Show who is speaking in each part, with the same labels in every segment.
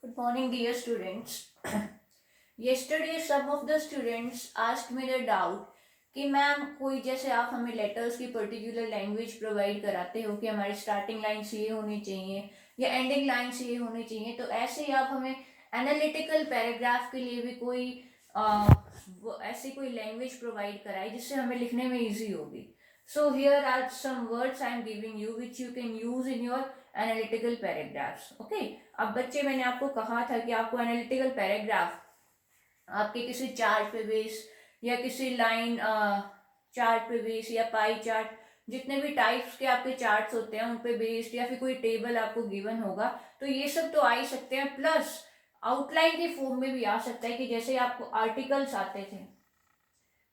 Speaker 1: Good morning, dear students. Yesterday, some of the students asked me the doubt कि ma'am कोई जैसे आप हमें लेटर्स की पर्टिकुलर लैंग्वेज प्रोवाइड कराते हो कि हमारी स्टार्टिंग लाइन्स ये होनी चाहिए या एंडिंग लाइन्स ये होनी चाहिए, तो ऐसे ही आप हमें एनालिटिकल पैराग्राफ के लिए भी कोई ऐसी कोई लैंग्वेज प्रोवाइड कराए जिससे हमें लिखने में ईजी होगी. So here are some words I am giving you which you can use in your analytical paragraphs. Okay. अब बच्चे, मैंने आपको कहा था कि आपको एनालिटिकल पैराग्राफ आपके किसी चार्ट पे बेस या किसी लाइन चार्ट पे बेस या पाई चार्ट, जितने भी टाइप्स के आपके चार्ट्स होते हैं उन पे बेस्ड, या फिर कोई टेबल आपको गिवन होगा, तो ये सब तो आ ही सकते हैं. प्लस आउटलाइन के फॉर्म में भी आ सकता है कि जैसे आपको आर्टिकल्स आते थे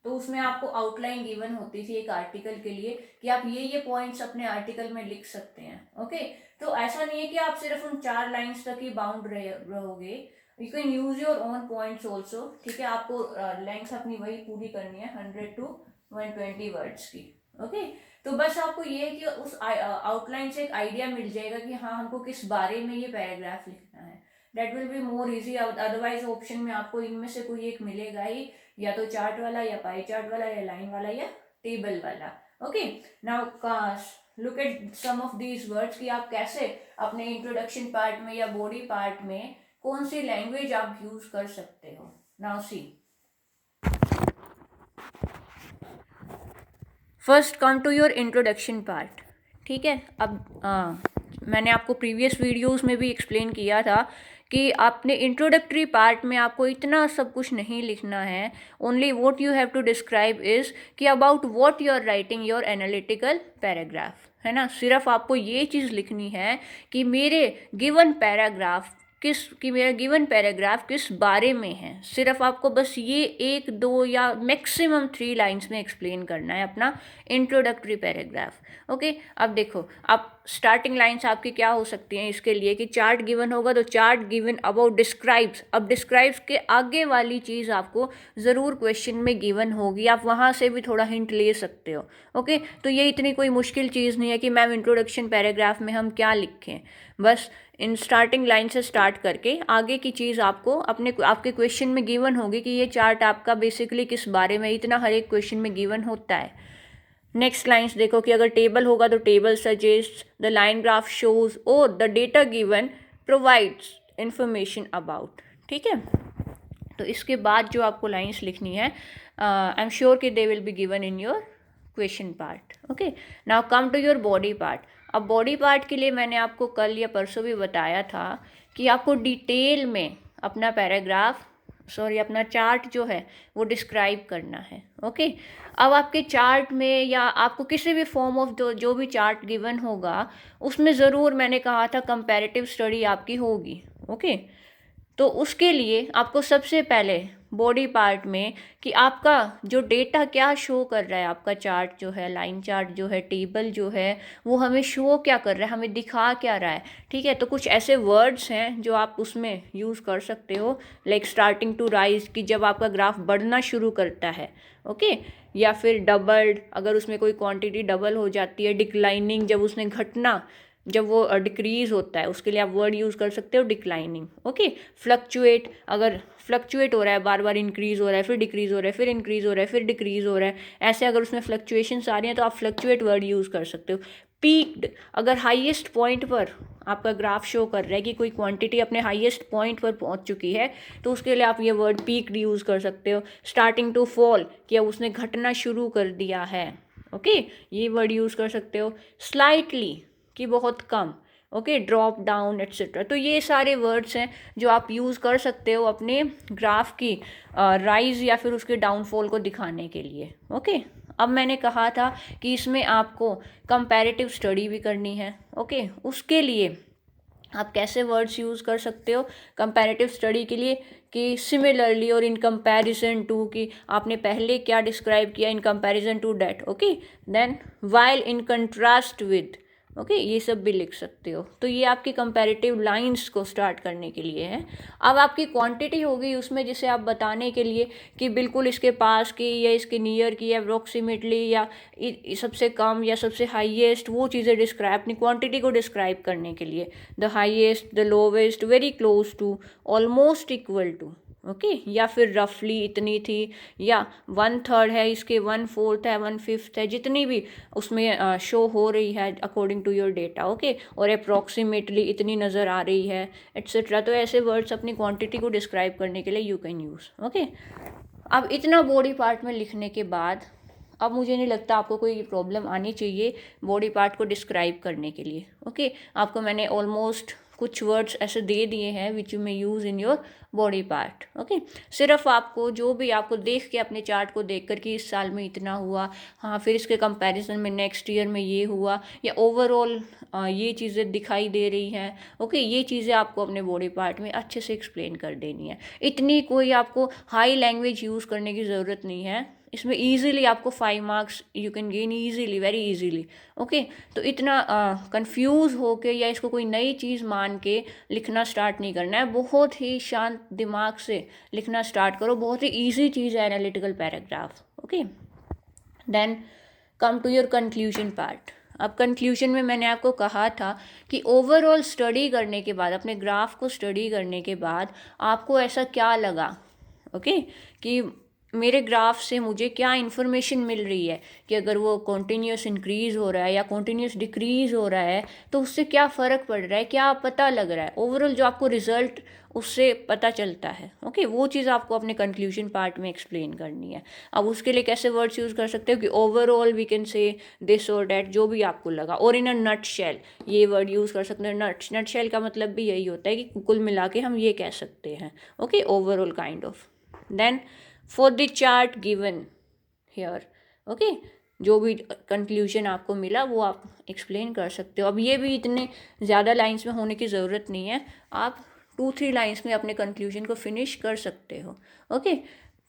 Speaker 1: तो उसमें आपको आउटलाइन गिवन होती थी एक आर्टिकल के लिए कि आप ये पॉइंट्स अपने आर्टिकल में लिख सकते हैं. ओके. तो ऐसा नहीं है कि आप सिर्फ उन 4 लाइंस तक ही बाउंड रहोगे. You can use your own points also. ठीक है, आपको लेंथ अपनी वही पूरी करनी है 100 to 120 वर्ड्स की. ओके. तो बस आपको ये है कि उस आउटलाइन से एक आइडिया मिल जाएगा कि हाँ, हमको किस बारे में ये पैराग्राफ लिखना है. That will be more easy. Otherwise option में आपको इनमें से कोई एक मिलेगा ही, या तो चार्ट वाला या पाई चार्ट वाला या लाइन वाला या टेबल वाला. Okay. Now look at some of these words कि आप कैसे अपने इंट्रोडक्शन पार्ट में या बॉडी पार्ट में कौन सी लैंग्वेज आप यूज कर सकते हो. Now see, first come to your introduction part. ठीक है. अब मैंने आपको प्रीवियस वीडियोस में भी एक्सप्लेन किया था कि आपने इंट्रोडक्टरी पार्ट में आपको इतना सब कुछ नहीं लिखना है. Only what you have to describe is कि about what you are writing your analytical paragraph, है ना. सिर्फ आपको ये चीज़ लिखनी है कि मेरे गिवन पैराग्राफ किस बारे में है. सिर्फ आपको बस ये 1, 2 या मैक्सिमम 3 लाइन्स में एक्सप्लेन करना है अपना इंट्रोडक्टरी पैराग्राफ. ओके. अब देखो, अब स्टार्टिंग लाइन्स आपकी क्या हो सकती हैं इसके लिए कि चार्ट गिवन होगा तो चार्ट गिवन अबाउट डिस्क्राइब्स. अब डिस्क्राइब्स के आगे वाली चीज़ आपको ज़रूर क्वेश्चन में गिवन होगी, आप वहाँ से भी थोड़ा हिंट ले सकते हो. ओके. तो ये इतनी कोई मुश्किल चीज़ नहीं है कि मैम इंट्रोडक्शन पैराग्राफ में हम क्या लिखें. बस इन स्टार्टिंग लाइन से स्टार्ट करके आगे की चीज़ आपको आपके क्वेश्चन में गिवन होगी कि ये चार्ट आपका बेसिकली किस बारे में, इतना हर एक क्वेश्चन में गिवन होता है. नेक्स्ट लाइन्स देखो कि अगर टेबल होगा तो table suggest, the line graph shows और the data given provides information about. ठीक है. तो इसके बाद जो आपको लाइन्स लिखनी है, आई एम श्योर कि they will be given in your question part. Okay. Now come to your body part. अब बॉडी पार्ट के लिए मैंने आपको कल या परसों भी बताया था कि आपको डिटेल में अपना अपना चार्ट जो है वो डिस्क्राइब करना है. ओके. अब आपके चार्ट में या आपको किसी भी फॉर्म ऑफ जो भी चार्ट गिवन होगा उसमें ज़रूर, मैंने कहा था, कंपैरेटिव स्टडी आपकी होगी. ओके. तो उसके लिए आपको सबसे पहले बॉडी पार्ट में कि आपका जो डेटा क्या शो कर रहा है, आपका चार्ट जो है, लाइन चार्ट जो है, टेबल जो है, वो हमें शो क्या कर रहा है, हमें दिखा क्या रहा है. ठीक है. तो कुछ ऐसे वर्ड्स हैं जो आप उसमें यूज़ कर सकते हो, लाइक स्टार्टिंग टू राइज कि जब आपका ग्राफ बढ़ना शुरू करता है. ओके. या फिर डबल्ड, अगर उसमें कोई क्वांटिटी डबल हो जाती है. डिक्लाइनिंग, जब वो डिक्रीज़ होता है, उसके लिए आप वर्ड यूज़ कर सकते हो डिक्लाइनिंग. ओके. फ्लक्चुएट, अगर फ्लक्चुएट हो रहा है, बार बार इंक्रीज़ हो रहा है, फिर डिक्रीज़ हो रहा है, फिर इंक्रीज़ हो रहा है, फिर डिक्रीज़ हो रहा है, ऐसे अगर उसमें फ्लक्चुएशंस आ रही हैं तो आप फ्लक्चुएट वर्ड यूज़ कर सकते हो. पीक्ड, अगर हाईएस्ट पॉइंट पर आपका ग्राफ शो कर रहा है कि कोई क्वांटिटी अपने हाईएस्ट पॉइंट पर पहुंच चुकी है तो उसके लिए आप ये वर्ड पीक्ड यूज़ कर सकते हो. स्टार्टिंग टू फॉल, कि अब उसने घटना शुरू कर दिया है. ओके. ये वर्ड यूज़ कर सकते हो. स्लाइटली, कि बहुत कम. ओके. Drop down etcetera. तो ये सारे वर्ड्स हैं जो आप यूज़ कर सकते हो अपने ग्राफ की राइज या फिर उसके डाउनफॉल को दिखाने के लिए. ओके. अब मैंने कहा था कि इसमें आपको कंपैरेटिव स्टडी भी करनी है. ओके. उसके लिए आप कैसे वर्ड्स यूज़ कर सकते हो कंपैरेटिव स्टडी के लिए कि सिमिलरली और इन कंपैरिजन टू, कि आपने पहले क्या डिस्क्राइब किया in comparison to that. Okay. Then while in contrast with, okay, ये सब भी लिख सकते हो। तो ये आपकी कंपैरेटिव लाइंस को स्टार्ट करने के लिए है। अब आपकी क्वांटिटी होगी उसमें, जिसे आप बताने के लिए कि बिल्कुल इसके पास की या इसके नियर की या अप्रोक्सीमेटली या सबसे कम या सबसे हाईएस्ट, वो चीज़ें डिस्क्राइब, अपनी क्वांटिटी को डिस्क्राइब करने के लिए the highest, the lowest, very close to, almost equal to, okay, या फिर रफली इतनी थी, या 1/3 है इसके, 1/4 है, 1/5 है, जितनी भी उसमें शो हो रही है according to your data, okay, और अप्रॉक्सीमेटली इतनी नज़र आ रही है, एट्सेट्रा। तो ऐसे वर्ड्स अपनी क्वांटिटी को डिस्क्राइब करने के लिए यू कैन यूज़, ओके। अब इतना बॉडी पार्ट में लिखने के बाद अब मुझे नहीं लगता आपको कोई प्रॉब्लम आनी चाहिए बॉडी पार्ट को डिस्क्राइब करने के लिए, ओके। आपको मैंने ऑलमोस्ट कुछ वर्ड्स ऐसे दे दिए हैं which you may use in your body part, okay. सिर्फ आपको जो भी आपको देख के, अपने चार्ट को देख कर कि इस साल में इतना हुआ, हाँ, फिर इसके कंपैरिजन में नेक्स्ट ईयर में ये हुआ, या ओवरऑल ये चीज़ें दिखाई दे रही हैं, ओके, ये चीज़ें आपको अपने बॉडी पार्ट में अच्छे से एक्सप्लेन कर देनी है। इतनी कोई आपको हाई लैंग्वेज यूज़ करने की ज़रूरत नहीं है। इसमें ईजिली आपको 5 marks you can gain easily, very easily, okay. तो इतना कंफ्यूज हो के या इसको कोई नई चीज़ मान के लिखना स्टार्ट नहीं करना है। बहुत ही शांत दिमाग से लिखना स्टार्ट करो। बहुत ही ईजी चीज़ है analytical paragraph, okay. Then come to your conclusion part. अब कंक्लूजन में मैंने आपको कहा था कि ओवरऑल स्टडी करने के बाद, अपने ग्राफ को स्टडी करने के बाद आपको ऐसा क्या लगा, ओके, कि मेरे ग्राफ से मुझे क्या इन्फॉर्मेशन मिल रही है कि अगर वो कॉन्टीन्यूस इंक्रीज़ हो रहा है या कॉन्टीन्यूस डिक्रीज़ हो रहा है तो उससे क्या फ़र्क पड़ रहा है, क्या पता लग रहा है, ओवरऑल जो आपको रिज़ल्ट उससे पता चलता है, ओके। वो चीज़ आपको अपने कंक्लूजन पार्ट में एक्सप्लेन करनी है। अब उसके लिए कैसे वर्ड्स यूज़ कर सकते हो कि overall we can say this और डैट, जो भी आपको लगा, और इन अ नट शेल, ये वर्ड यूज़ कर सकते हैं। नट शेल का मतलब भी यही होता है कि कुल मिला के हम ये कह सकते हैं, okay, overall kind of. Then for the chart given here, okay, जो भी कंक्लूजन आपको मिला वो आप एक्सप्लेन कर सकते हो। अब ये भी इतने ज़्यादा लाइंस में होने की ज़रूरत नहीं है, आप 2-3 लाइंस में अपने कंक्लूजन को फिनिश कर सकते हो, ओके।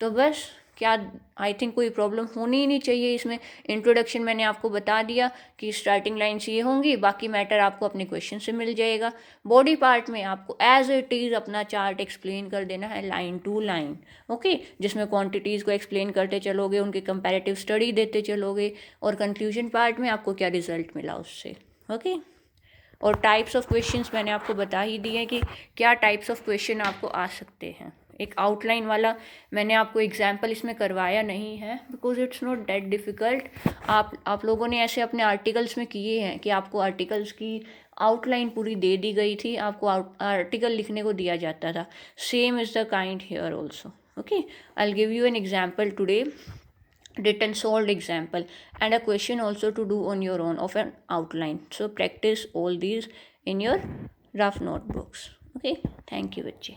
Speaker 1: तो बस, क्या आई थिंक कोई प्रॉब्लम होनी ही नहीं चाहिए इसमें। इंट्रोडक्शन मैंने आपको बता दिया कि स्टार्टिंग लाइन्स ये होंगी, बाकी मैटर आपको अपने क्वेश्चन से मिल जाएगा। बॉडी पार्ट में आपको एज इट इज़ अपना चार्ट एक्सप्लेन कर देना है लाइन टू लाइन, ओके, जिसमें क्वांटिटीज़ को एक्सप्लेन करते चलोगे, उनकी कंपैरेटिव स्टडी देते चलोगे, और कंक्लूजन पार्ट में आपको क्या रिजल्ट मिला उससे, ओके। और टाइप्स ऑफ क्वेश्चंस मैंने आपको बता ही दिए कि क्या टाइप्स ऑफ क्वेश्चन आपको आ सकते हैं। एक आउटलाइन वाला मैंने आपको एग्जाम्पल इसमें करवाया नहीं है because it's not that difficult. आप लोगों ने ऐसे अपने आर्टिकल्स में किए हैं कि आपको आर्टिकल्स की आउटलाइन पूरी दे दी गई थी, आपको आर्टिकल लिखने को दिया जाता था। Same is the kind here also, okay. I will give you an example today, written solved example, and a question also to do on your own of an outline. So practice all these in your rough notebooks, okay। Thank you बच्चे।